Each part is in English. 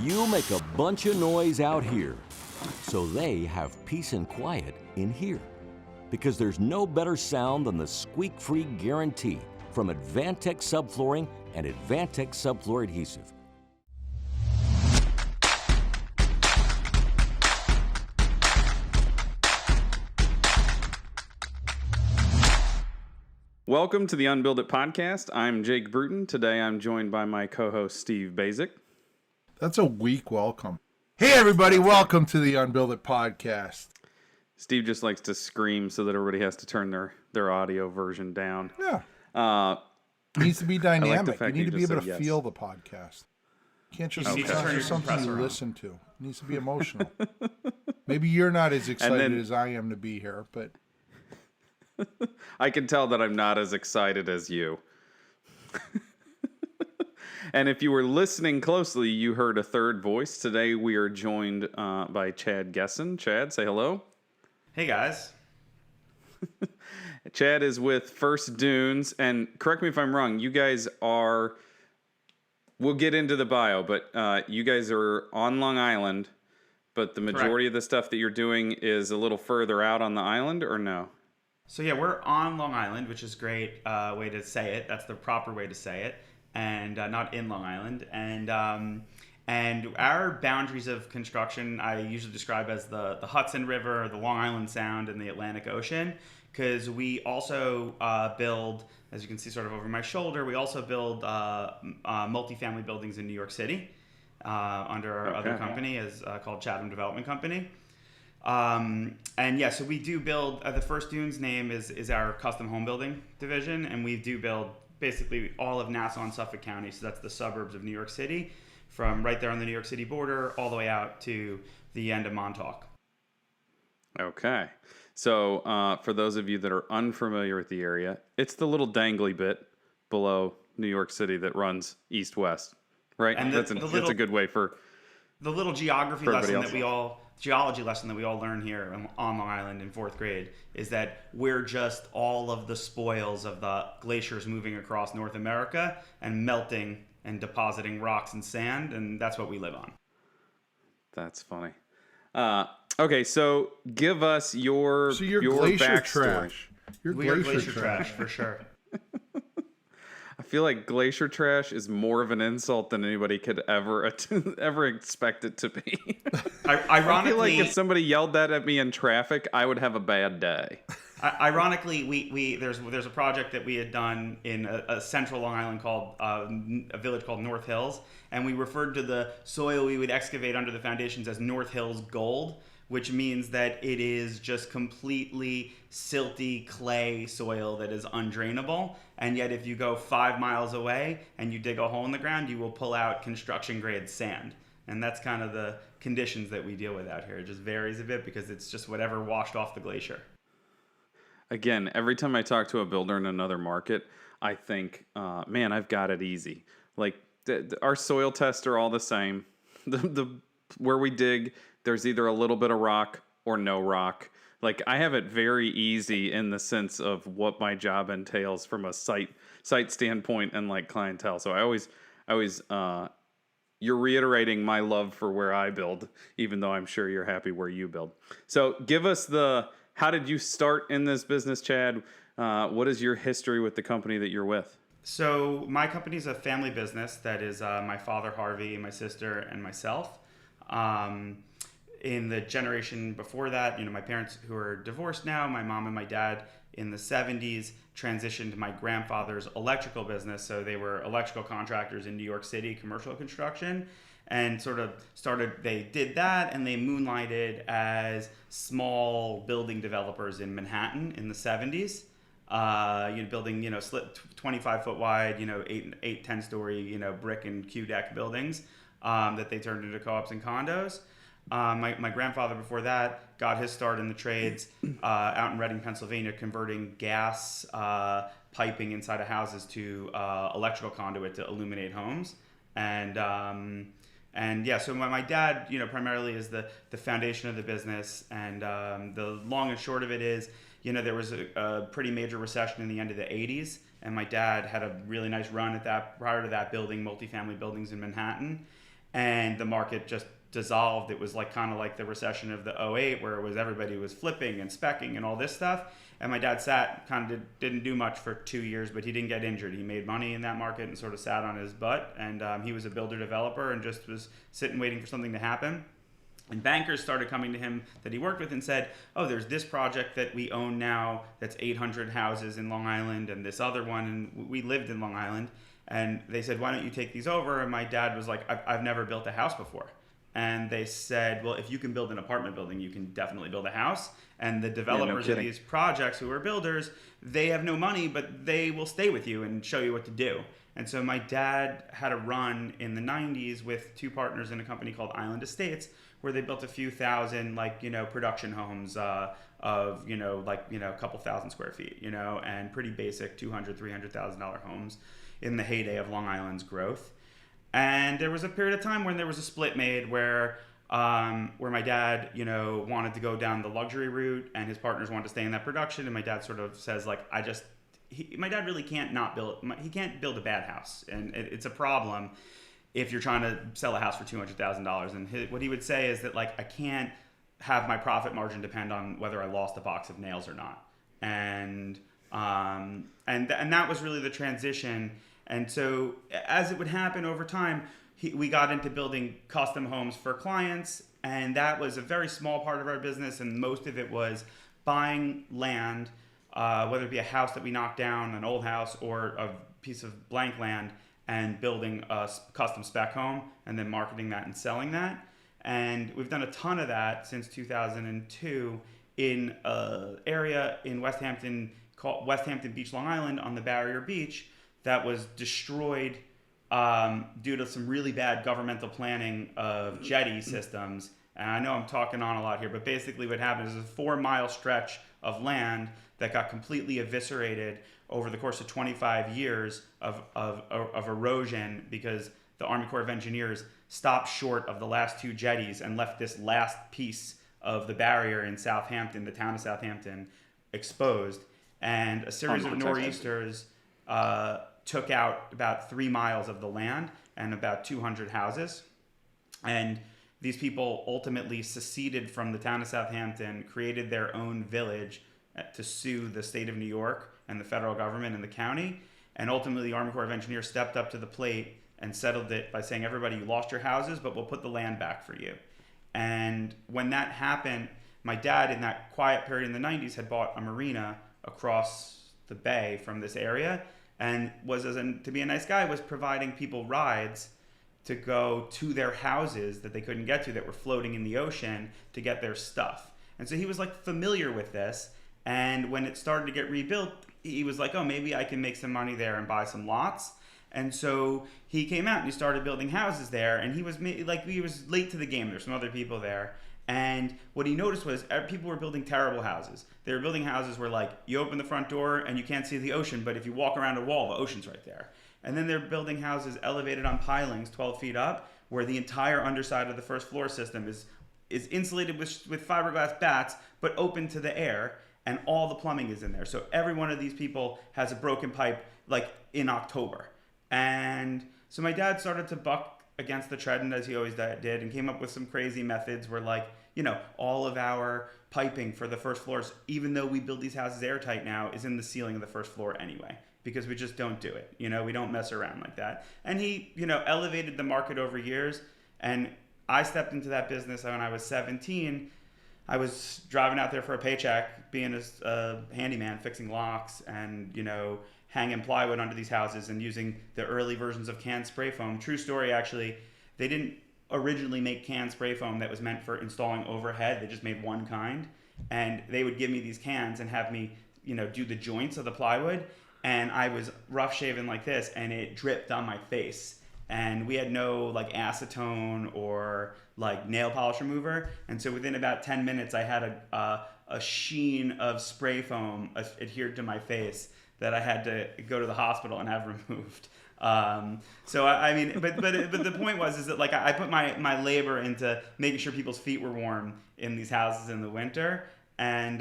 You make a bunch of noise out here, so they have peace and quiet in here. Because there's no better sound than the squeak-free guarantee from Advantech Subflooring and Advantech Subfloor Adhesive. Welcome to the Unbuild It podcast. I'm Jake Bruton. Today I'm joined by my co-host Steve Baczek. That's a weak welcome. Hey everybody, welcome to the Unbuild It podcast. Steve just likes to scream so that everybody has to turn their audio version down. Yeah. It needs to be dynamic. Like you need to be able to yes. feel the podcast. You can't just it's not just something you listen to. It needs to be emotional. Maybe you're not as excited as I am to be here, but I can tell that I'm not as excited as you. And if you were listening closely, you heard a third voice. Today we are joined by Chad Gessin. Chad, say hello. Hey guys. Chad is with First Dunes, and correct me if I'm wrong, you guys are, we'll get into the bio, but you guys are on Long Island, but the majority of the stuff that you're doing is a little further out on the island, or no? So yeah, we're on Long Island, which is a great way to say it. That's the proper way to say it, and not in Long Island. And our boundaries of construction, I usually describe as the Hudson River, the Long Island Sound, and the Atlantic Ocean, because we also build, as you can see sort of over my shoulder, we also build multifamily buildings in New York City under our other company called Chatham Development Company. And yeah, so we do build, the First Dunes name is our custom home building division, and we do build basically all of Nassau and Suffolk County, so that's the suburbs of New York City, from right there on the New York City border all the way out to the end of Montauk. Okay. So for those of you that are unfamiliar with the area, it's the little dangly bit below New York City that runs east-west, right? And that's a good way for the little geology lesson that we all learn here on Long Island in fourth grade is that we're just all of the spoils of the glaciers moving across North America and melting and depositing rocks and sand, and that's what we live on. That's funny. Okay, so give us your glacier backstory. trash. We're glacier trash for sure. I feel like glacier trash is more of an insult than anybody could ever expect it to be. Ironically, I feel like if somebody yelled that at me in traffic, I would have a bad day. Ironically, there's a project that we had done in a central Long Island called a village called North Hills, and we referred to the soil we would excavate under the foundations as North Hills Gold, which means that it is just completely silty clay soil that is undrainable. And yet if you go 5 miles away and you dig a hole in the ground, you will pull out construction grade sand. And that's kind of the conditions that we deal with out here. It just varies a bit because it's just whatever washed off the glacier. Again, every time I talk to a builder in another market, I think, man, I've got it easy. Like our soil tests are all the same. Where we dig, there's either a little bit of rock or no rock. Like I have it very easy in the sense of what my job entails from a site standpoint and like clientele. So I always you're reiterating my love for where I build, even though I'm sure you're happy where you build. So give us how did you start in this business, Chad? What is your history with the company that you're with? So my company is a family business that is my father, Harvey, my sister, and myself. In the generation before that, my parents who are divorced now, my mom and my dad in the 70s transitioned my grandfather's electrical business. So they were electrical contractors in New York City, commercial construction, and they did that and they moonlighted as small building developers in Manhattan in the 70s. Building, 25-foot wide, 10-story, brick and Q-deck buildings that they turned into co-ops and condos. My grandfather before that got his start in the trades out in Reading, Pennsylvania, converting gas piping inside of houses to electrical conduit to illuminate homes. So my dad, primarily is the foundation of the business. And the long and short of it is, there was a pretty major recession in the end of the 80s. And my dad had a really nice run at that prior to that, building multifamily buildings in Manhattan. and the market just dissolved. It was like kind of like the recession of the '08, where it was everybody was flipping and specking and all this stuff. And my dad didn't do much for 2 years, but he didn't get injured. He made money in that market and sort of sat on his butt. And he was a builder developer and just was sitting waiting for something to happen. And bankers started coming to him that he worked with and said, oh, there's this project that we own now that's 800 houses in Long Island, and this other one, and we lived in Long Island. And they said, why don't you take these over? And my dad was like, I've never built a house before. And they said, well, if you can build an apartment building, you can definitely build a house. And the developers of these projects who are builders, they have no money, but they will stay with you and show you what to do. And so my dad had a run in the 90s with two partners in a company called Island Estates, where they built a few thousand, production homes of, a couple thousand square feet, and pretty basic $200,000, $300,000 homes in the heyday of Long Island's growth. And there was a period of time when there was a split made where my dad, wanted to go down the luxury route and his partners wanted to stay in that production. And my dad sort of says, my dad really can't he can't build a bad house. And it's a problem if you're trying to sell a house for $200,000. And what he would say is that, I can't have my profit margin depend on whether I lost a box of nails or not. And that was really the transition. And so as it would happen over time, we got into building custom homes for clients, and that was a very small part of our business, and most of it was buying land, whether it be a house that we knocked down, an old house, or a piece of blank land, and building a custom spec home, and then marketing that and selling that. And we've done a ton of that since 2002 in an area in West Hampton called West Hampton Beach, Long Island, on the Barrier Beach, that was destroyed due to some really bad governmental planning of jetty systems. And I know I'm talking on a lot here, but basically what happened is a 4-mile stretch of land that got completely eviscerated over the course of 25 years of erosion, because the Army Corps of Engineers stopped short of the last 2 jetties and left this last piece of the barrier in Southampton, the town of Southampton, exposed. And a series of nor'easters took out about 3 miles of the land and about 200 houses. And these people ultimately seceded from the town of Southampton, created their own village to sue the state of New York and the federal government and the county. And ultimately, the Army Corps of Engineers stepped up to the plate and settled it by saying, everybody, you lost your houses, but we'll put the land back for you. And when that happened, my dad, in that quiet period in the 90s, had bought a marina across the bay from this area, and to be a nice guy, was providing people rides to go to their houses that they couldn't get to, that were floating in the ocean, to get their stuff. And so he was familiar with this. And when it started to get rebuilt, he was like, oh, maybe I can make some money there and buy some lots. And so he came out and he started building houses there. And he was late to the game. There's some other people there. And what he noticed was people were building terrible houses. They were building houses where you open the front door and you can't see the ocean, but if you walk around a wall, the ocean's right there. And then they're building houses elevated on pilings 12 feet up, where the entire underside of the first floor system is insulated with fiberglass bats, but open to the air, and all the plumbing is in there. So every one of these people has a broken pipe in October. And so my dad started to buck against the trend, as he always did, and came up with some crazy methods where all of our piping for the first floors, even though we build these houses airtight now, is in the ceiling of the first floor anyway, because we just don't do it. We don't mess around like that. And he, elevated the market over years. And I stepped into that business when I was 17. I was driving out there for a paycheck, being a handyman, fixing locks and, hanging plywood under these houses and using the early versions of canned spray foam. True story, actually. They didn't originally make canned spray foam that was meant for installing overhead. They just made one kind. And they would give me these cans and have me, do the joints of the plywood. And I was rough shaven like this, and it dripped on my face. And we had no acetone or nail polish remover. And so within about 10 minutes, I had a sheen of spray foam adhered to my face that I had to go to the hospital and have removed. So but the point is that I put my labor into making sure people's feet were warm in these houses in the winter. And,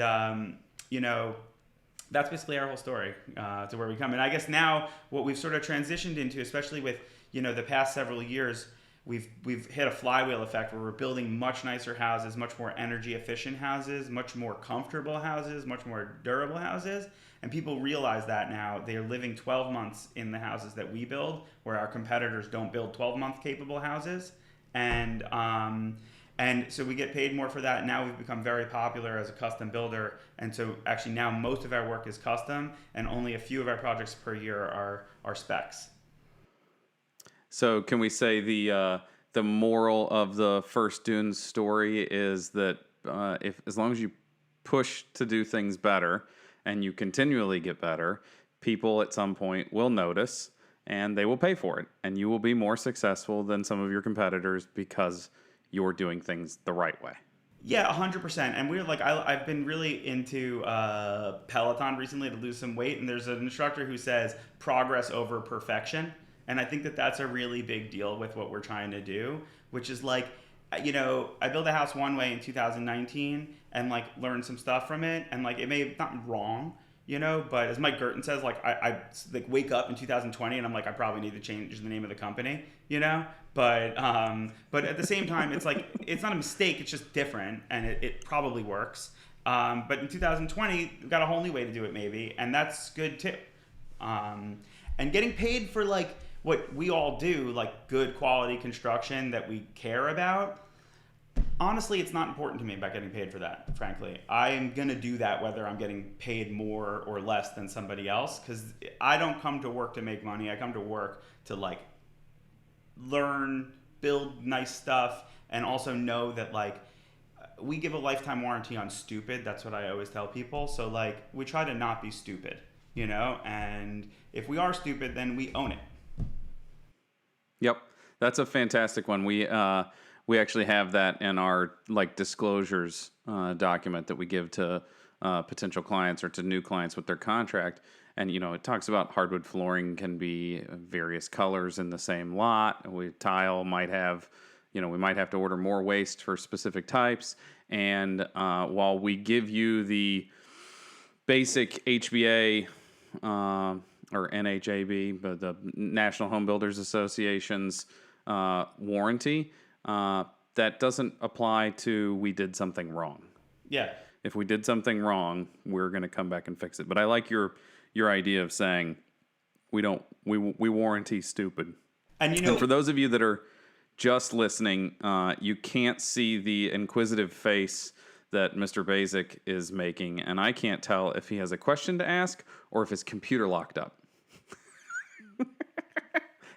that's basically our whole story to where we come. And I guess now what we've sort of transitioned into, especially with, the past several years, we've hit a flywheel effect where we're building much nicer houses, much more energy efficient houses, much more comfortable houses, much more durable houses. And people realize that now. They are living 12 months in the houses that we build, where our competitors don't build 12-month capable houses. And so we get paid more for that. Now we've become very popular as a custom builder. And so actually now most of our work is custom, and only a few of our projects per year are specs. So can we say the moral of the first Dunes story is that if as long as you push to do things better and you continually get better, people at some point will notice and they will pay for it, and you will be more successful than some of your competitors because you're doing things the right way. Yeah, 100%. And we're like, I've been really into Peloton recently to lose some weight, and there's an instructor who says progress over perfection. And I think that that's a really big deal with what we're trying to do, which is like, I built a house one way in 2019 and like learned some stuff from it. And like, it may have not been wrong, but as Mike Gerton says, like I like wake up in 2020 and I'm like, I probably need to change the name of the company, but at the same time, it's like, it's not a mistake. It's just different, and it probably works. But in 2020, we've got a whole new way to do it maybe. And that's good too. And getting paid for like what we all do, like good quality construction that we care about, honestly, it's not important to me about getting paid for that, frankly. I am going to do that whether I'm getting paid more or less than somebody else, because I don't come to work to make money. I come to work to like learn, build nice stuff, and also know that like we give a lifetime warranty on stupid. That's what I always tell people. So like we try to not be stupid, and if we are stupid, then we own it. Yep, that's a fantastic one. We actually have that in our like disclosures document that we give to potential clients or to new clients with their contract. And it talks about hardwood flooring can be various colors in the same lot. Tile might have, we might have to order more waste for specific types. And while we give you the basic HBA or NHAB, but the National Home Builders Association's warranty, that doesn't apply to we did something wrong. Yeah. If we did something wrong, we're going to come back and fix it. But I like your idea of saying we warranty stupid. And for those of you that are just listening, you can't see the inquisitive face that Mr. Baczek is making, and I can't tell if he has a question to ask or if his computer locked up.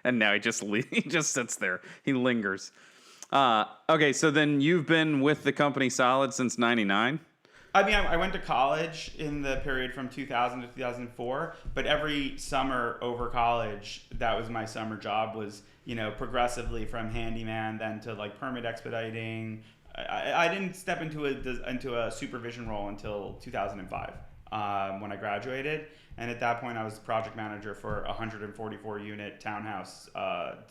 And now he just sits there. He lingers. Okay, so then you've been with the company solid since 99? I mean, I went to college in the period from 2000 to 2004, but every summer over college, that was my summer job, was, progressively from handyman then to like permit expediting. I didn't step into a supervision role until 2005 when I graduated. And at that point, I was project manager for a 144-unit townhouse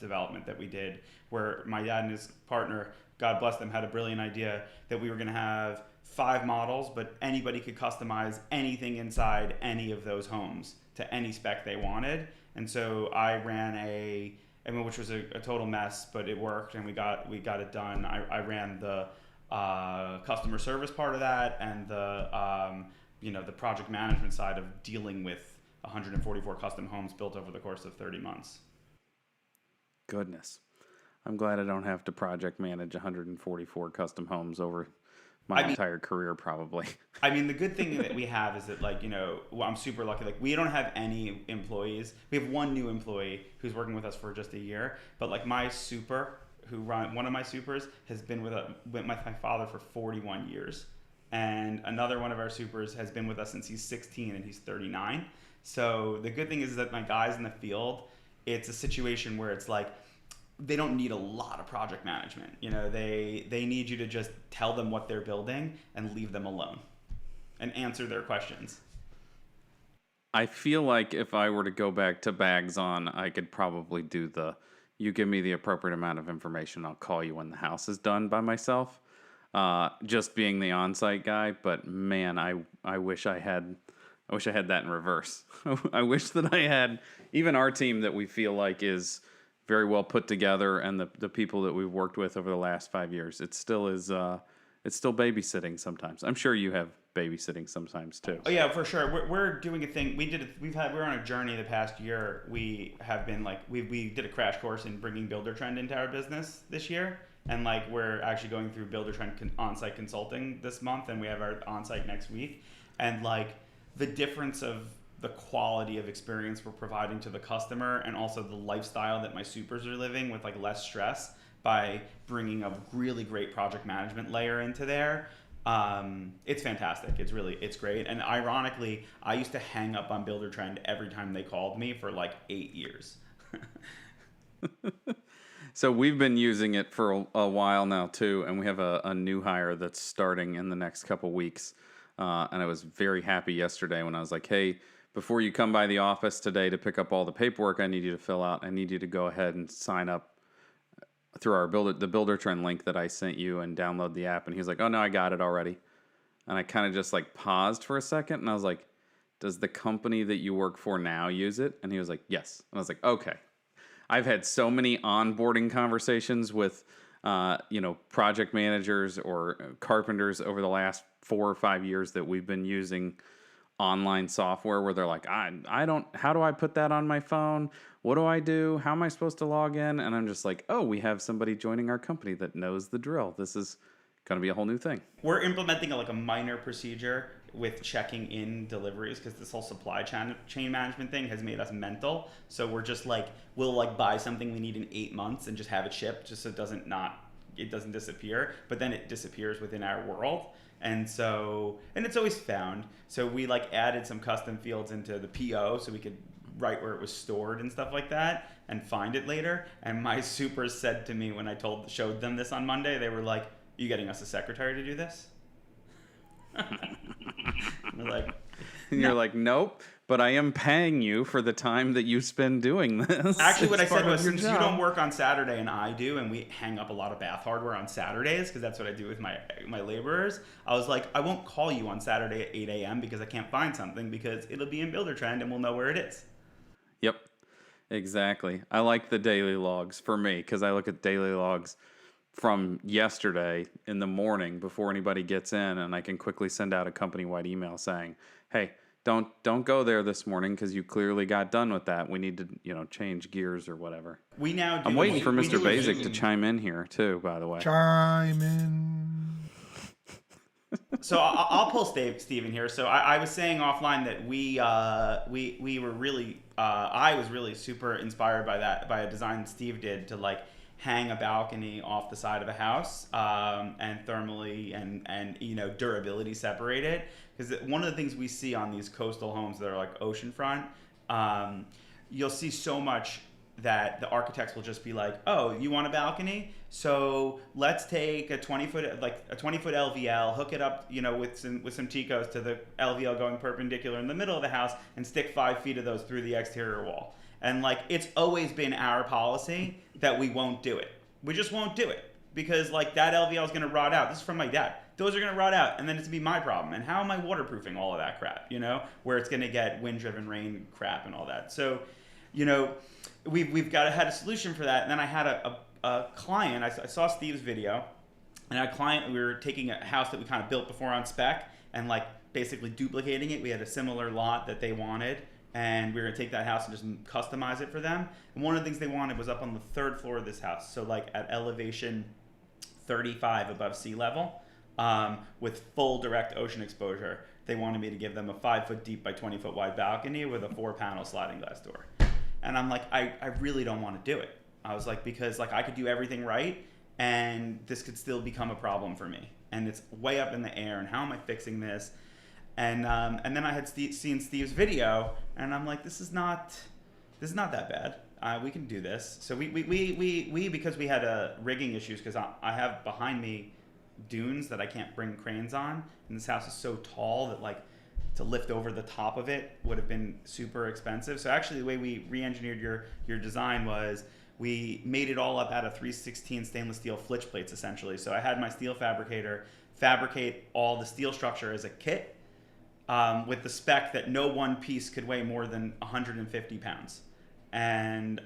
development that we did, where my dad and his partner, God bless them, had a brilliant idea that we were going to have 5 models, but anybody could customize anything inside any of those homes to any spec they wanted. And so I ran which was a total mess, but it worked, and we got it done. I ran the customer service part of that, and the project management side of dealing with 144 custom homes built over the course of 30 months. Goodness. I'm glad I don't have to project manage 144 custom homes over my entire career, probably. I mean, the good thing that we have is that, like, I'm super lucky. Like, we don't have any employees. We have one new employee who's working with us for just a year. But, like, my super, one of my supers has been with my father for 41 years. And another one of our supers has been with us since he's 16 and he's 39. So the good thing is that my guys in the field, it's a situation where it's like, they don't need a lot of project management. They need you to just tell them what they're building and leave them alone and answer their questions. I feel like if I were to go back to bags on, I could probably do you give me the appropriate amount of information, I'll call you when the house is done by myself. Just being the on-site guy, but man, I wish I had that in reverse. I wish that I had even our team that we feel like is very well put together, and the people that we've worked with over the last 5 years. It still is. It's still babysitting sometimes. I'm sure you have babysitting sometimes too. Oh yeah, for sure. We're doing a thing. We're on a journey the past year. We have been like we did a crash course in bringing Builder Trend into our business this year, and like we're actually going through Builder Trend on-site consulting this month, and we have our on-site next week, and like the difference of the quality of experience we're providing to the customer, and also the lifestyle that my supers are living with, like less stress by bringing a really great project management layer into there. It's fantastic. It's great. And ironically, I used to hang up on Builder Trend every time they called me for like 8 years. So we've been using it for a while now too, and we have a new hire that's starting in the next couple weeks. And I was very happy yesterday when I was like, hey, before you come by the office today to pick up all the paperwork I need you to fill out, I need you to go ahead and sign up through the Builder Trend link that I sent you and download the app. And he was like, oh no, I got it already. And I kind of just like paused for a second, and I was like, does the company that you work for now use it? And he was like, yes. And I was like, okay. I've had so many onboarding conversations with project managers or carpenters over the last 4 or 5 years that we've been using online software where they're like, how do I put that on my phone? What do I do? How am I supposed to log in? And I'm just like, oh, we have somebody joining our company that knows the drill. This is going to be a whole new thing. We're implementing a minor procedure with checking in deliveries, because this whole supply chain management thing has made us mental. So we're just like, we'll like buy something we need in 8 months and just have it shipped, just so it doesn't disappear, but then it disappears within our world. And it's always found. So we like added some custom fields into the PO so we could write where it was stored and stuff like that and find it later. And my supers said to me when I showed them this on Monday, they were like, "Are you getting us a secretary to do this?" And you're like, nope, but I am paying you for the time that you spend doing this. Actually, what I said was, since you don't work on Saturday and I do, and we hang up a lot of bath hardware on Saturdays, because that's what I do with my laborers, I was like, I won't call you on Saturday at 8 a.m. because I can't find something, because it'll be in Builder Trend and we'll know where it is. Yep, exactly. I like the daily logs for me, because I look at daily logs from yesterday in the morning before anybody gets in, and I can quickly send out a company-wide email saying, hey, don't go there this morning because you clearly got done with that. We need to, change gears or whatever. We now do. I'm waiting for Mr. Baczek to chime in here too, by the way. Chime in. So I'll pull Steven here. So I was saying offline that we were really I was really super inspired by a design Steve did to like hang a balcony off the side of a house and thermally and durability separate it, because one of the things we see on these coastal homes that are like oceanfront, you'll see so much that the architects will just be like, oh, you want a balcony? So let's take a 20-foot LVL, hook it up, with some Ticos to the LVL going perpendicular in the middle of the house, and stick 5 feet of those through the exterior wall. And like, it's always been our policy that we won't do it. We just won't do it, because like that LVL is going to rot out. This is from my dad. Those are going to rot out, and then it's going to be my problem. And how am I waterproofing all of that crap? Where it's going to get wind-driven rain crap and all that. So, we've had a solution for that. And then I had a client. I saw Steve's video, and a client. We were taking a house that we kind of built before on spec and like basically duplicating it. We had a similar lot that they wanted, and we were gonna take that house and just customize it for them. And one of the things they wanted was up on the 3rd floor of this house, so like at elevation 35 above sea level, with full direct ocean exposure. They wanted me to give them a 5-foot deep by 20-foot wide balcony with a 4-panel sliding glass door. And I'm like, I really don't want to do it. I was like, because like I could do everything right, and this could still become a problem for me. And it's way up in the air, and how am I fixing this? And then I had seen Steve's video, and I'm like, this is not that bad. We can do this. So we because we had rigging issues, because I have behind me dunes that I can't bring cranes on, and this house is so tall that like to lift over the top of it would have been super expensive. So actually the way we re-engineered your design was we made it all up out of 3/16 stainless steel flitch plates essentially. So I had my steel fabricator fabricate all the steel structure as a kit, with the spec that no one piece could weigh more than 150 pounds. And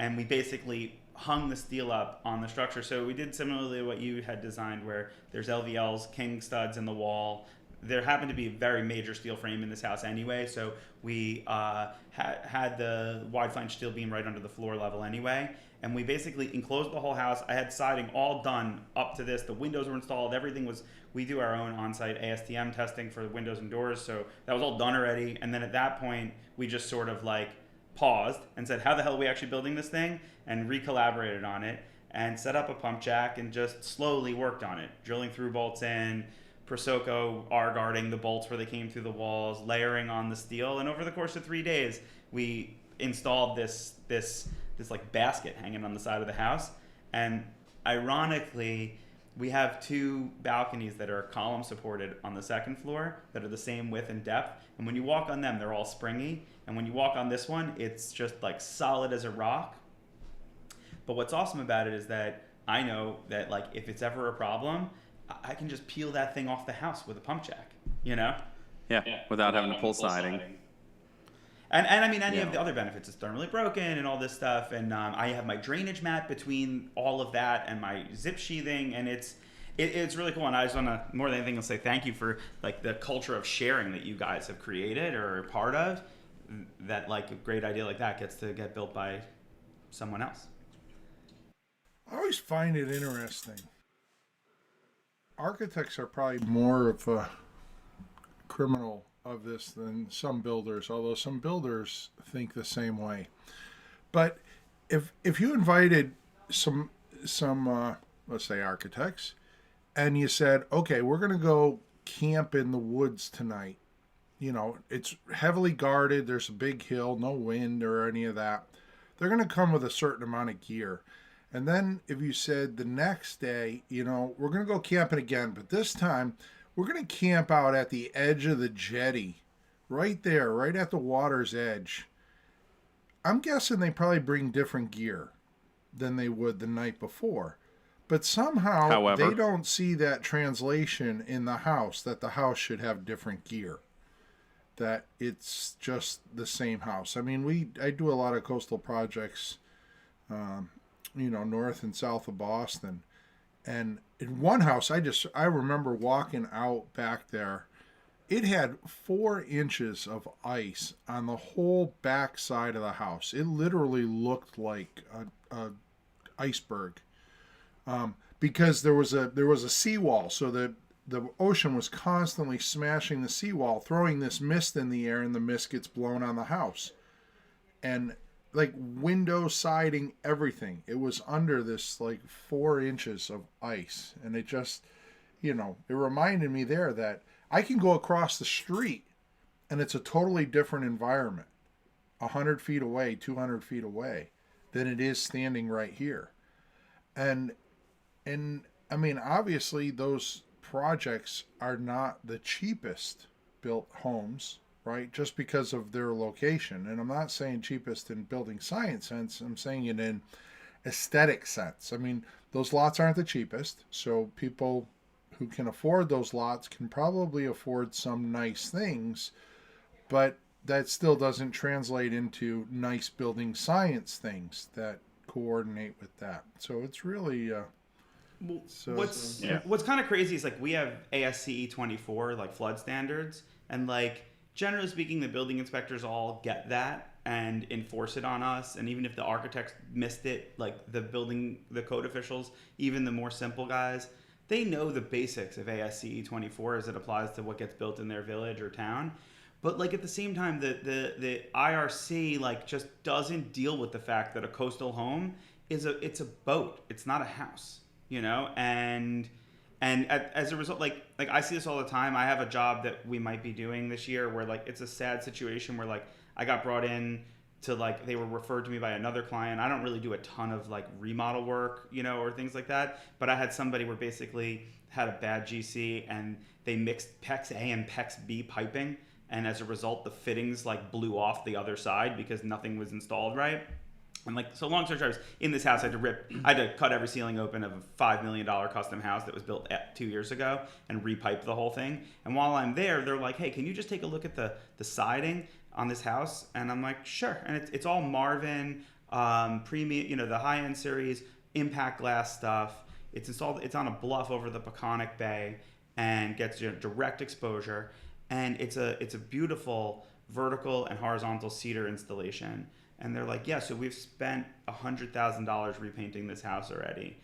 and we basically hung the steel up on the structure. So we did similarly what you had designed, where there's LVLs, king studs in the wall. There happened to be a very major steel frame in this house anyway, so we had the wide flange steel beam right under the floor level anyway, and we basically enclosed the whole house. I had siding all done up to this. The windows were installed. Everything was, we do our own on-site ASTM testing for the windows and doors, so that was all done already. And then at that point, we just sort of like paused and said, how the hell are we actually building this thing? And re-collaborated on it and set up a pump jack and just slowly worked on it, drilling through bolts in, Prosecco R-guarding the bolts where they came through the walls, layering on the steel, and over the course of 3 days, we installed this like basket hanging on the side of the house. And ironically, we have 2 balconies that are column supported on the second floor that are the same width and depth. And when you walk on them, they're all springy. And when you walk on this one, it's just like solid as a rock. But what's awesome about it is that I know that like if it's ever a problem, I can just peel that thing off the house with a pump jack, you know? Yeah, without having to pull siding. And I mean, any of the other benefits, it's thermally broken and all this stuff. And I have my drainage mat between all of that and my zip sheathing. And it's really cool. And I just want to, more than anything, I'll say thank you for like the culture of sharing that you guys have created or are part of, that like a great idea like that gets to get built by someone else. I always find it interesting. Architects are probably more of a criminal of this than some builders, although some builders think the same way. But if you invited some let's say architects, and you said, okay, we're going to go camp in the woods tonight. You know, it's heavily guarded. There's a big hill, no wind or any of that. They're going to come with a certain amount of gear. And then if you said the next day, you know, we're going to go camping again, but this time we're going to camp out at the edge of the jetty, right there, right at the water's edge. I'm guessing they probably bring different gear than they would the night before. But somehow However, they don't see that translation in the house, that the house should have different gear, that it's just the same house. I mean, I do a lot of coastal projects, you know, north and south of Boston. And in one house, I remember walking out back there. It had 4 inches of ice on the whole back side of the house. It literally looked like a iceberg, because there was a seawall. So the ocean was constantly smashing the seawall, throwing this mist in the air, and the mist gets blown on the house. And like window siding, everything, it was under this like 4 inches of ice. And it just, you know, it reminded me there that I can go across the street and it's a totally different environment 100 feet away, 200 feet away than it is standing right here. And I mean, obviously those projects are not the cheapest built homes, right? Just because of their location. And I'm not saying cheapest in building science sense. I'm saying it in aesthetic sense. I mean, those lots aren't the cheapest. So people who can afford those lots can probably afford some nice things, but that still doesn't translate into nice building science things that coordinate with that. So it's really... What's kind of crazy is like we have ASCE 24 like flood standards, and like generally speaking, the building inspectors all get that and enforce it on us. And even if the architects missed it, like the code officials, even the more simple guys, they know the basics of ASCE 24 as it applies to what gets built in their village or town. But like at the same time, the IRC like just doesn't deal with the fact that a coastal home it's a boat. It's not a house, you know? And as a result, like I see this all the time. I have a job that we might be doing this year where like it's a sad situation where like I got brought in to like they were referred to me by another client. I don't really do a ton of like remodel work, you know, or things like that. But I had somebody where basically had a bad GC and they mixed PEX A and PEX B piping, and as a result, the fittings like blew off the other side because nothing was installed right. And like, so long story short, in this house, I had to cut every ceiling open of a $5 million custom house that was built 2 years ago and repipe the whole thing. And while I'm there, they're like, hey, can you just take a look at the siding on this house? And I'm like, sure. And it's all Marvin. premium, the high-end series, impact glass stuff. It's installed. It's on a bluff over the Peconic Bay, and gets direct exposure. And it's a beautiful vertical and horizontal cedar installation. And they're like, yeah, so we've spent $100,000 repainting this house already.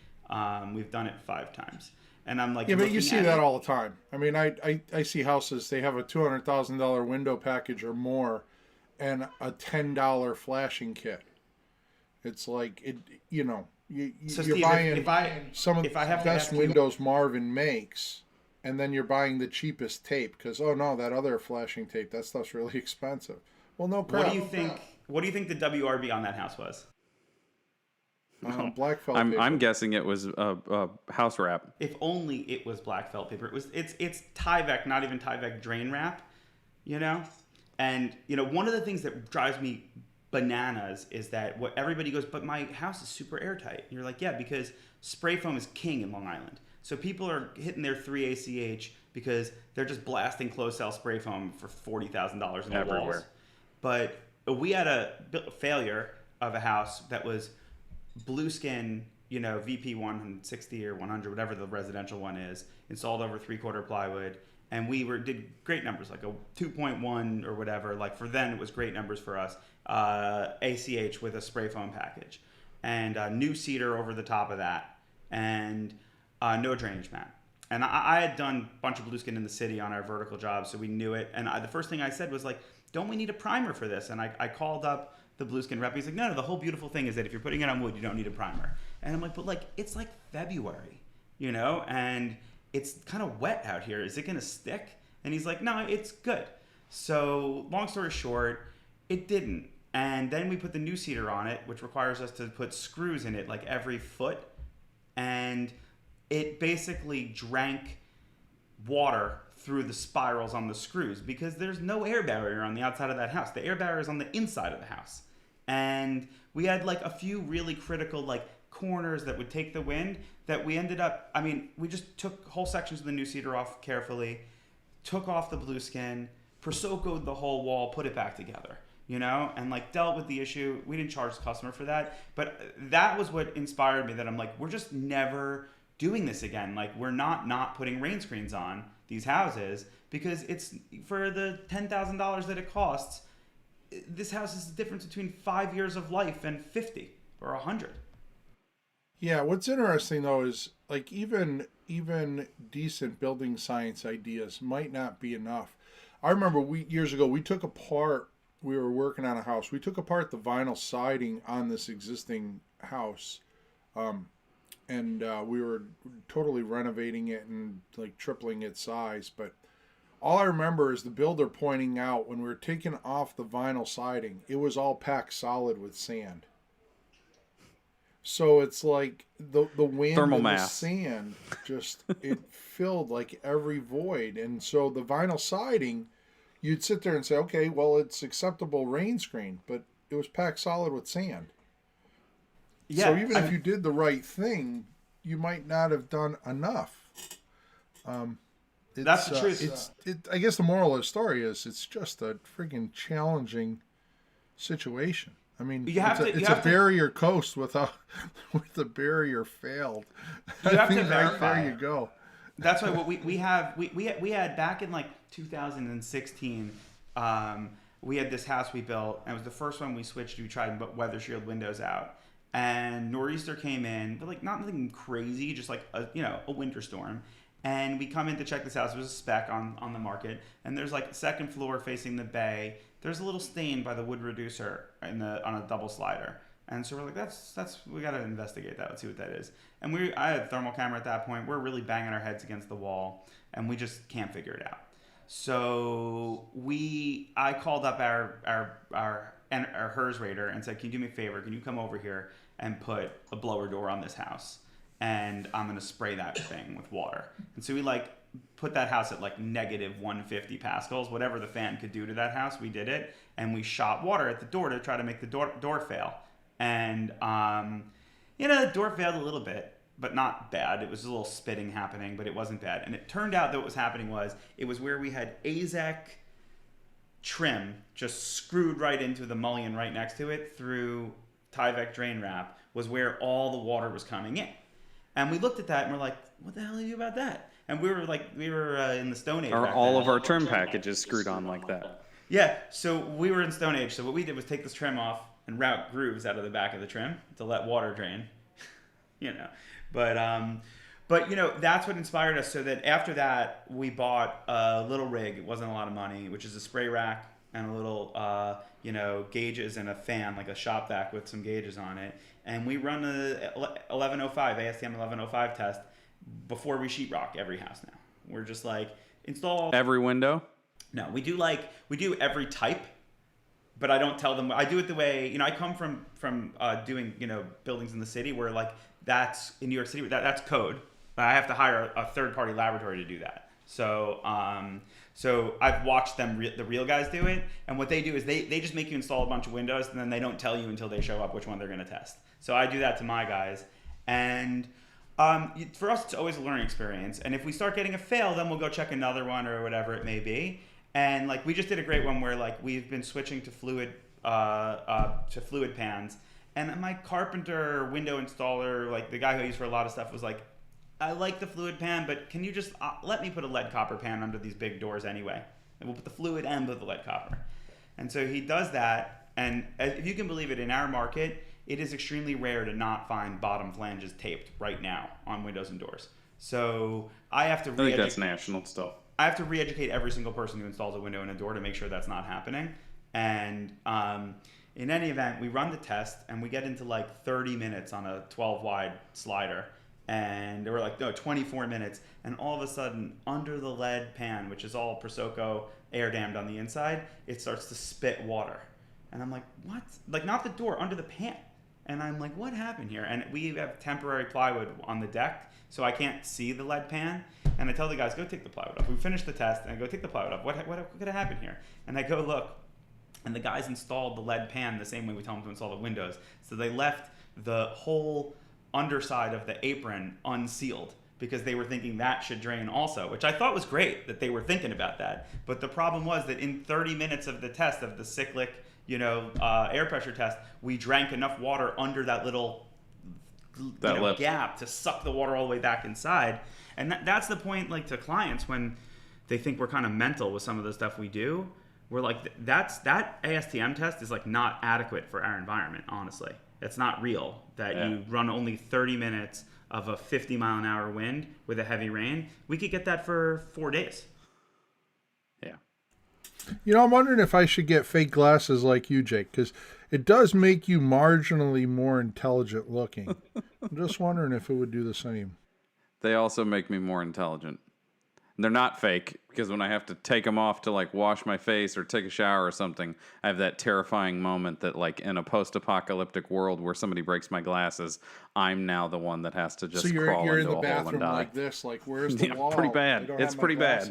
We've done it 5 times. And I'm like, yeah, but you see that all the time. I mean, I see houses, they have a $200,000 window package or more and a $10 flashing kit. It's like, you're Steve, buying some of the best windows Marvin makes, and then you're buying the cheapest tape because, oh no, that other flashing tape, that stuff's really expensive. Well, no crap. What do you think the WRB on that house was? Black felt paper. I'm guessing it was a house wrap. If only it was black felt paper. It's Tyvek, not even Tyvek drain wrap, And one of the things that drives me bananas is that what everybody goes, but my house is super airtight. And you're like, yeah, because spray foam is king in Long Island. So people are hitting their 3 ACH because they're just blasting closed cell spray foam for $40,000 in the walls. But we had a failure of a house that was Blueskin, VP 160 or 100, whatever the residential one is, installed over 3/4 plywood, and we did great numbers, like a 2.1 or whatever. Like for then, it was great numbers for us. ACH with a spray foam package, and new cedar over the top of that, and no drainage mat. And I had done a bunch of Blueskin in the city on our vertical jobs, so we knew it. And the first thing I said was like, don't we need a primer for this? And I called up the Blueskin rep. He's like, no, the whole beautiful thing is that if you're putting it on wood, you don't need a primer. And I'm like, but like, it's like February, and it's kind of wet out here. Is it going to stick? And he's like, no, it's good. So long story short, it didn't. And then we put the new cedar on it, which requires us to put screws in it like every foot. And it basically drank water through the spirals on the screws because there's no air barrier on the outside of that house. The air barrier is on the inside of the house. And we had like a few really critical like corners that would take the wind that we ended up, we just took whole sections of the new cedar off carefully, took off the Blueskin, Prosoco'd the whole wall, put it back together, and like dealt with the issue. We didn't charge the customer for that, but that was what inspired me, that I'm like, we're just never doing this again. Like we're not putting rain screens on these houses because it's for the $10,000 that it costs. This house is the difference between 5 years of life and 50 or 100. Yeah, what's interesting though is like even decent building science ideas might not be enough. I remember years ago we were working on a house. We took apart the vinyl siding on this existing house. And we were totally renovating it and like tripling its size. But all I remember is the builder pointing out when we were taking off the vinyl siding, it was all packed solid with sand. So it's like the wind thermal and mass. The sand just, it filled like every void. And so the vinyl siding, you'd sit there and say, okay, well, it's acceptable rain screen, but it was packed solid with sand. Yeah, so even if you did the right thing, you might not have done enough. That's the truth. I guess the moral of the story is it's just a freaking challenging situation. I mean, it's a barrier coast with the barrier failed. You have to verify. There you go. That's why what we had back in like 2016. We had this house we built, and it was the first one we switched. We tried and put weather shield windows out. And nor'easter came in, but like not nothing crazy, just like a winter storm. And we come in to check this house. There's a spec on the market, and there's like second floor facing the bay. There's a little stain by the wood reducer on a double slider. And so we're like, that's we got to investigate that. Let's see what that is. And I had a thermal camera at that point. We're really banging our heads against the wall, and we just can't figure it out. So I called up our HERS rater and said, can you do me a favor? Can you come over here and put a blower door on this house? And I'm going to spray that thing with water. And so we put that house at negative 150 pascals, whatever the fan could do to that house, we did it. And we shot water at the door to try to make the door fail. And, the door failed a little bit, but not bad. It was a little spitting happening, but it wasn't bad. And it turned out that what was happening was, it was where we had AZEK trim just screwed right into the mullion right next to it through Tyvek drain wrap was where all the water was coming in. And we looked at that and we're like, what the hell do you do about that? And we were in the Stone Age. Are back all then. of our trim packages screwed on like that? Yeah, so we were in Stone Age. So what we did was take this trim off and route grooves out of the back of the trim to let water drain. But that's what inspired us. So that after that, we bought a little rig. It wasn't a lot of money, which is a spray rack and a little gauges and a fan, like a shop vac with some gauges on it. And we run a 1105 ASTM 1105 test before we sheetrock every house now. We're just like install every window. No, we do every type, but I don't tell them. I do it the way I come from doing buildings in the city where like that's in New York City. That's code. I have to hire a third party laboratory to do that. So I've watched the real guys do it, and what they do is they just make you install a bunch of windows, and then they don't tell you until they show up which one they're going to test. So I do that to my guys, and for us it's always a learning experience. And if we start getting a fail, then we'll go check another one or whatever it may be. And like we just did a great one where like we've been switching to fluid pans, and my carpenter window installer, like the guy who I use for a lot of stuff, was like, I like the fluid pan, but can you just let me put a lead copper pan under these big doors anyway? And we'll put the fluid and the lead copper. And so he does that, and if you can believe it, in our market, it is extremely rare to not find bottom flanges taped right now on windows and doors. So I have to. I think that's national still. I have to re-educate every single person who installs a window and a door to make sure that's not happening. And in any event, we run the test, and we get into like 30 minutes on a 12-wide slider. And they were like, no, 24 minutes. And all of a sudden, under the lead pan, which is all Prosoco air dammed on the inside, it starts to spit water. And I'm like, what? Like, not the door, under the pan. And I'm like, what happened here? And we have temporary plywood on the deck, so I can't see the lead pan. And I tell the guys, go take the plywood off. We finish the test, and I go take the plywood off. What could have happened here? And I go look, and the guys installed the lead pan the same way we tell them to install the windows. So they left the whole underside of the apron unsealed because they were thinking that should drain also, which I thought was great that they were thinking about that. But the problem was that in 30 minutes of the test, of the cyclic air pressure test, we drank enough water under that little gap to suck the water all the way back inside. And that's the point, like, to clients when they think we're kind of mental with some of the stuff we do. We're like, that ASTM test is like not adequate for our environment, honestly. It's not real that you run only 30 minutes of a 50-mile-an-hour wind with a heavy rain. We could get that for 4 days. Yeah. I'm wondering if I should get fake glasses like you, Jake, because it does make you marginally more intelligent looking. I'm just wondering if it would do the same. They also make me more intelligent. They're not fake, because when I have to take them off to like wash my face or take a shower or something, I have that terrifying moment that, like, in a post-apocalyptic world where somebody breaks my glasses, I'm now the one that has to just crawl you're into in the a hole and bathroom die. like this, like, where's the wall? Pretty bad. It's pretty bad.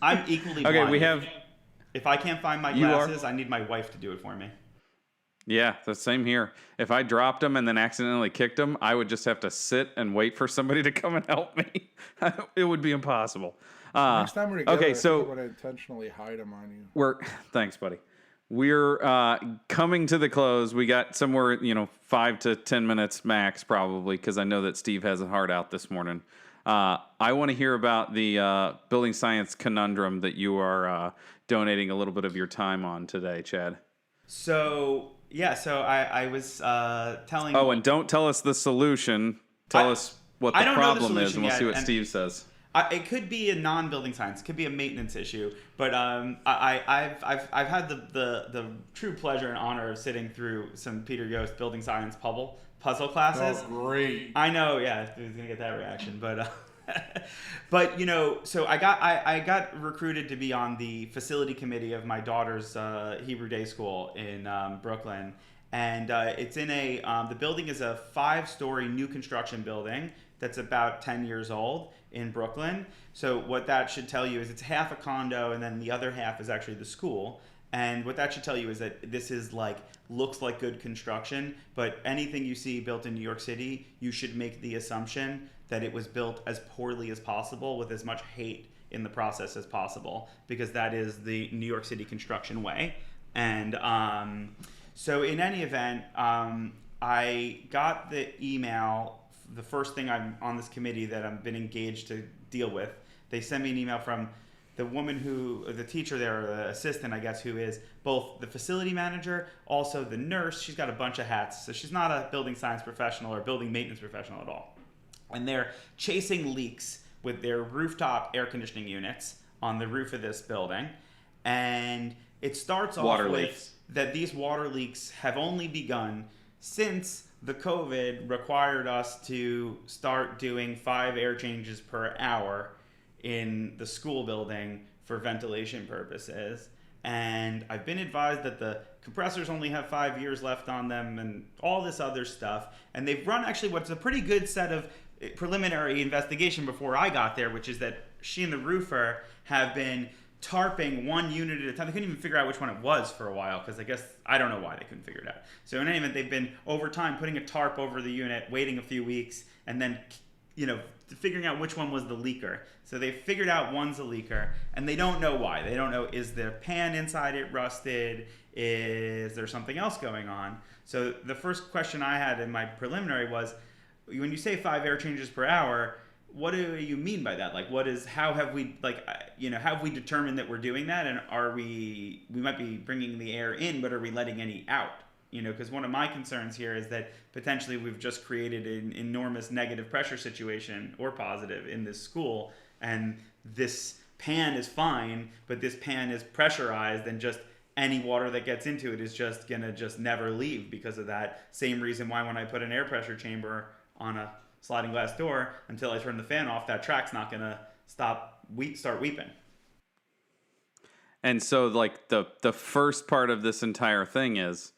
I'm equally blind. Okay, we have. If I can't find my glasses, I need my wife to do it for me. Yeah, the same here. If I dropped them and then accidentally kicked them, I would just have to sit and wait for somebody to come and help me. It would be impossible. Next time we're together, okay, so I would intentionally hide them on you. Thanks, buddy. We're coming to the close. We got somewhere, 5 to 10 minutes max, probably, because I know that Steve has a heart out this morning. I want to hear about the building science conundrum that you are donating a little bit of your time on today, Chad. So I was telling. Oh, and don't tell us the solution. Tell us what the problem is, and we'll see what Steve says. It could be a non-building science. It could be a maintenance issue. But I've had the true pleasure and honor of sitting through some Peter Yost building science puzzle classes. Oh, great! I know. Yeah, I was gonna get that reaction, but. But so I got recruited to be on the facility committee of my daughter's Hebrew day school in Brooklyn, and it's in the building is a 5-story new construction building that's about 10 years old in Brooklyn. So what that should tell you is it's half a condo, and then the other half is actually the school. And what that should tell you is that this is looks like good construction, but anything you see built in New York City, you should make the assumption that it was built as poorly as possible with as much hate in the process as possible, because that is the New York City construction way. And So in any event, I got the email, the first thing I'm on this committee that I've been engaged to deal with. They sent me an email from the woman the teacher there, or the assistant, I guess, who is both the facility manager, also the nurse. She's got a bunch of hats. So she's not a building science professional or building maintenance professional at all. And they're chasing leaks with their rooftop air conditioning units on the roof of this building. And it starts off with that these water leaks have only begun since the COVID required us to start doing 5 air changes per hour in the school building for ventilation purposes. And I've been advised that the compressors only have 5 years left on them and all this other stuff. And they've run actually what's a pretty good set of preliminary investigation before I got there, which is that she and the roofer have been tarping one unit at a time. They couldn't even figure out which one it was for a while, because I don't know why they couldn't figure it out. So in any event, they've been over time putting a tarp over the unit, waiting a few weeks, and then figuring out which one was the leaker. So they figured out one's a leaker, and they don't know why. They don't know, is the pan inside it rusted? Is there something else going on? So the first question I had in my preliminary was, when you say 5 air changes per hour, what do you mean by that? Like, how have we determined that we're doing that? And we might be bringing the air in, but are we letting any out? Because one of my concerns here is that potentially we've just created an enormous negative pressure situation, or positive, in this school. And this pan is fine, but this pan is pressurized, and just any water that gets into it is just going to just never leave because of that. Same reason why when I put an air pressure chamber on a sliding glass door, until I turn the fan off, that track's not going to start weeping. And so, like, the first part of this entire thing is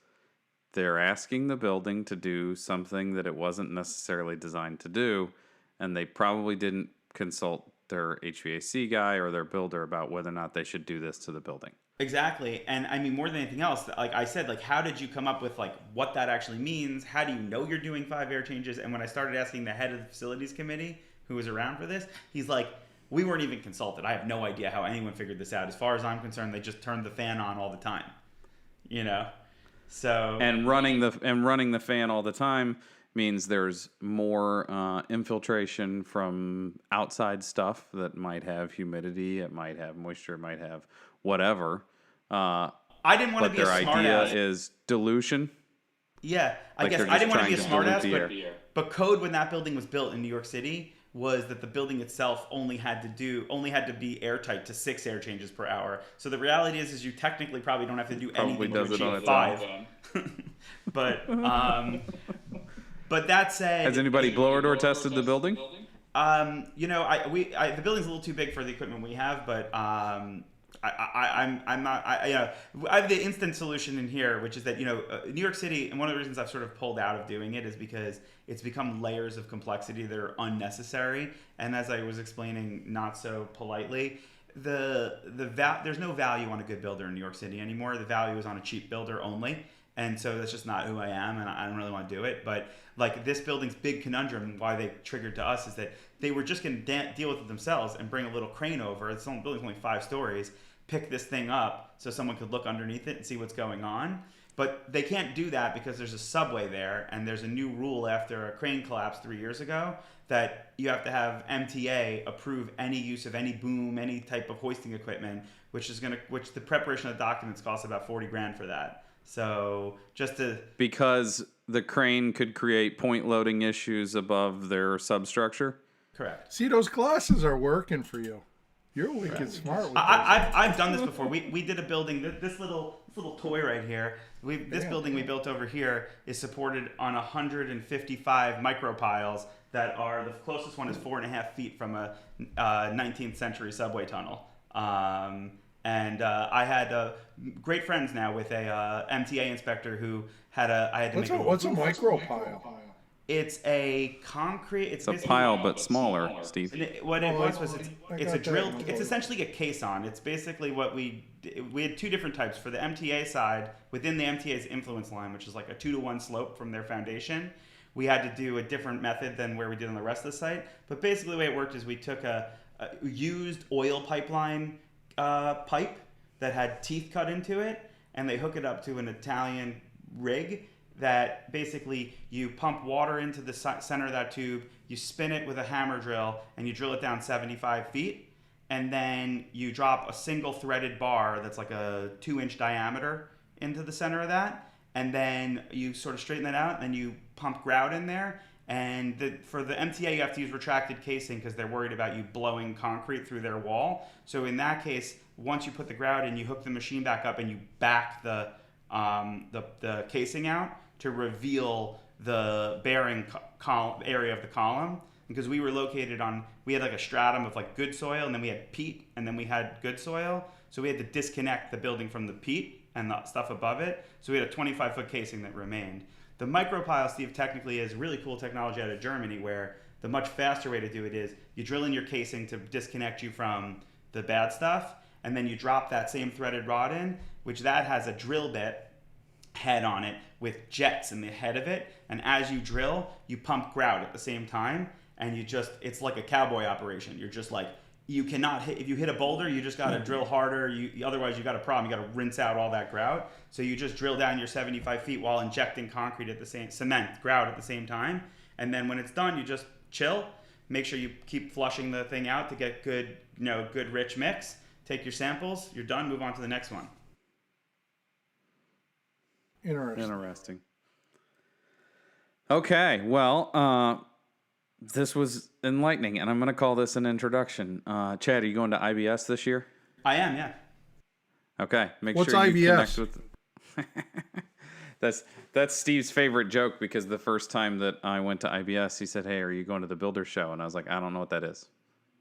they're asking the building to do something that it wasn't necessarily designed to do, and they probably didn't consult their HVAC guy or their builder about whether or not they should do this to the building. Exactly. And I mean, more than anything else, like I said, like, how did you come up with, like, what that actually means? How do you know you're doing 5 air changes? And when I started asking the head of the facilities committee, who was around for this, he's like, we weren't even consulted. I have no idea how anyone figured this out. As far as I'm concerned, they just turned the fan on all the time, So and running the fan all the time means there's more infiltration from outside stuff that might have humidity, it might have moisture, it might have whatever. I didn't want to be a smart ass. But their idea is dilution. Yeah, I guess I didn't want to be a smart ass, but code when that building was built in New York City was that the building itself only had to be airtight to 6 air changes per hour. So the reality is you technically probably don't have to do anything to achieve 5. But that said, has anybody blower door tested the building? The building's a little too big for the equipment we have, but I have the instant solution in here, which is that New York City, and one of the reasons I've sort of pulled out of doing it is because it's become layers of complexity that are unnecessary. And as I was explaining, not so politely, there's no value on a good builder in New York City anymore. The value is on a cheap builder only. And so that's just not who I am, and I don't really want to do it. But like, this building's big conundrum, why they triggered to us, is that they were just going to deal with it themselves and bring a little crane over. The building's only 5 stories. Pick this thing up so someone could look underneath it and see what's going on. But they can't do that because there's a subway there, and there's a new rule after a crane collapsed 3 years ago that you have to have MTA approve any use of any boom, any type of hoisting equipment, which the preparation of the documents costs about $40,000 for that. So because the crane could create point loading issues above their substructure. Correct. See, those glasses are working for you. You're wicked smart with I've done this before. We did a building. This little toy right here. This building we built over here is supported on 155 micropiles that are, the closest one is 4.5 feet from a 19th century subway tunnel. And I had great friends now with a MTA inspector who had What's a micropile? It's a concrete. It's a pile, but smaller, Steve. What it was it's a drill. It's essentially a caisson. It's basically what we had 2 different types for the MTA side. Within the MTA's influence line, which is like a 2-to-1 slope from their foundation, we had to do a different method than where we did on the rest of the site. But basically, the way it worked is we took a used oil pipeline pipe that had teeth cut into it, and they hook it up to an Italian rig that basically you pump water into the center of that tube, you spin it with a hammer drill, and you drill it down 75 feet. And then you drop a single threaded bar that's like a 2-inch diameter into the center of that. And then you sort of straighten that out, and then you pump grout in there. And for the MTA, you have to use retracted casing because they're worried about you blowing concrete through their wall. So in that case, once you put the grout in, you hook the machine back up and you back the casing out to reveal the bearing area of the column. Because we were located we had like a stratum of like good soil, and then we had peat, and then we had good soil. So we had to disconnect the building from the peat and the stuff above it. So we had a 25-foot casing that remained. The micropile, Steve, technically is really cool technology out of Germany, where the much faster way to do it is you drill in your casing to disconnect you from the bad stuff, and then you drop that same threaded rod in, which that has a drill bit head on it with jets in the head of it. And as you drill, you pump grout at the same time, and it's like a cowboy operation. You're just like, you cannot hit, if you hit a boulder, you just got to drill harder. Otherwise you got a problem. You got to rinse out all that grout. So you just drill down your 75 feet while injecting concrete cement, grout at the same time. And then when it's done, you just chill. Make sure you keep flushing the thing out to get good rich mix. Take your samples. You're done. Move on to the next one. Interesting. Okay. Well, this was enlightening, and I'm going to call this an introduction. Chad, are you going to IBS this year? I am, yeah. Okay. What's sure you IBS? connect with... That's Steve's favorite joke, because the first time that I went to IBS, he said, "Hey, are you going to the Builders Show?" And I was like, "I don't know what that is."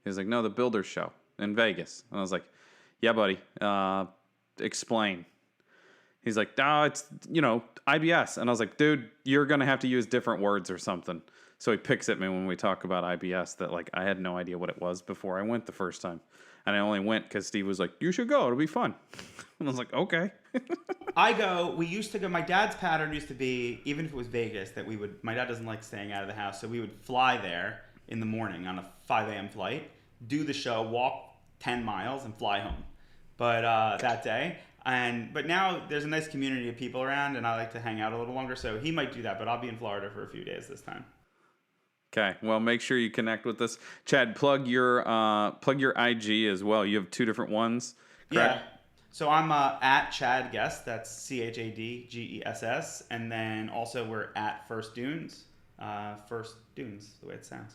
He was like, "No, the Builders Show in Vegas." And I was like, "Yeah, buddy. Explain." He's like, "No, it's, IBS." And I was like, "Dude, you're going to have to use different words or something." So he picks at me when we talk about IBS that, like, I had no idea what it was before I went the first time. And I only went because Steve was like, "You should go. It'll be fun." And I was like, "Okay." We used to go, my dad's pattern used to be, even if it was Vegas, that my dad doesn't like staying out of the house, so we would fly there in the morning on a 5 a.m. flight, do the show, walk 10 miles, and fly home. But that day. But now there's a nice community of people around, and I like to hang out a little longer, so he might do that, but I'll be in Florida for a few days this time. Okay, well, make sure you connect with us. Chad, plug your IG as well. You have 2 different ones, correct? Yeah. So I'm at Chad Guest. That's ChadGess, and then also we're at First Dunes. First Dunes, the way it sounds.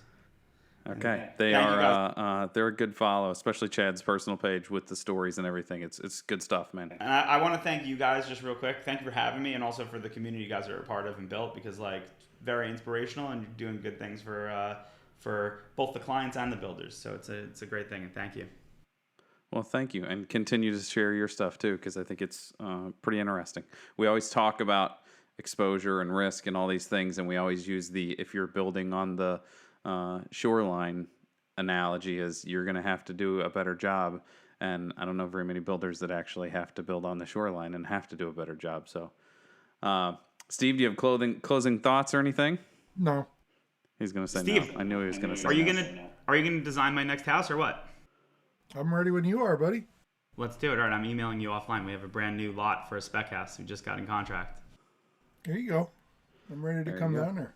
Okay, they're a good follow, especially Chad's personal page with the stories and everything. It's good stuff, man. And I want to thank you guys just real quick. Thank you for having me, and also for the community you guys are a part of and built, because very inspirational, and you're doing good things for both the clients and the builders. So it's a great thing, and thank you. Well, thank you, and continue to share your stuff too, because I think it's pretty interesting. We always talk about exposure and risk and all these things, and we always use if you're building on the shoreline analogy, as you're going to have to do a better job. And I don't know very many builders that actually have to build on the shoreline and have to do a better job. So, Steve, do you have closing thoughts or anything? No. He's going to say Steve, no. I knew he was going to say Are you no. gonna design my next house or what? I'm ready when you are, buddy. Let's do it. All right, I'm emailing you offline. We have a brand new lot for a spec house. We just got in contract. There you go. I'm ready to come down there.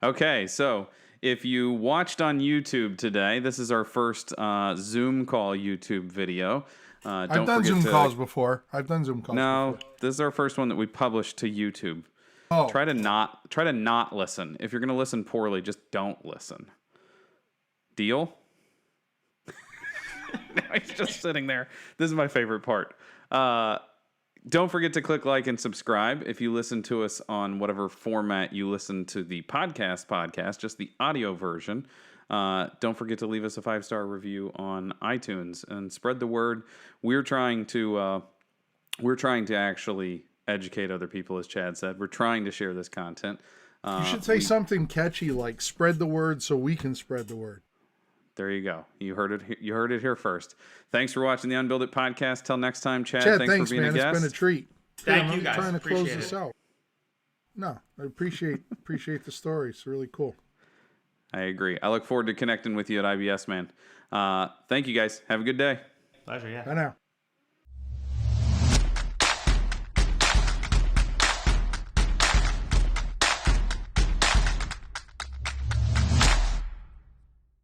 Okay, so if you watched on YouTube today, this is our first Zoom call YouTube video. I've done Zoom calls before. No, this is our first one that we published to YouTube. Oh. Try to not listen. If you're going to listen poorly, just don't listen. Deal? Now he's just sitting there. This is my favorite part. Don't forget to click like and subscribe if you listen to us on whatever format you listen to the podcast, just the audio version. Don't forget to leave us a 5-star review on iTunes and spread the word. We're trying to actually educate other people, as Chad said. We're trying to share this content. You should say something catchy like "spread the word so we can spread the word." There you go. You heard it here first. Thanks for watching the Unbuild It podcast. Till next time, Chad. Thanks for being man. a guest. It's been a treat. Thank you guys. I'm trying to Appreciate close this out. No, I appreciate the story. It's really cool. I agree. I look forward to connecting with you at IBS, man. Thank you guys. Have a good day. Pleasure. Yeah. Bye now.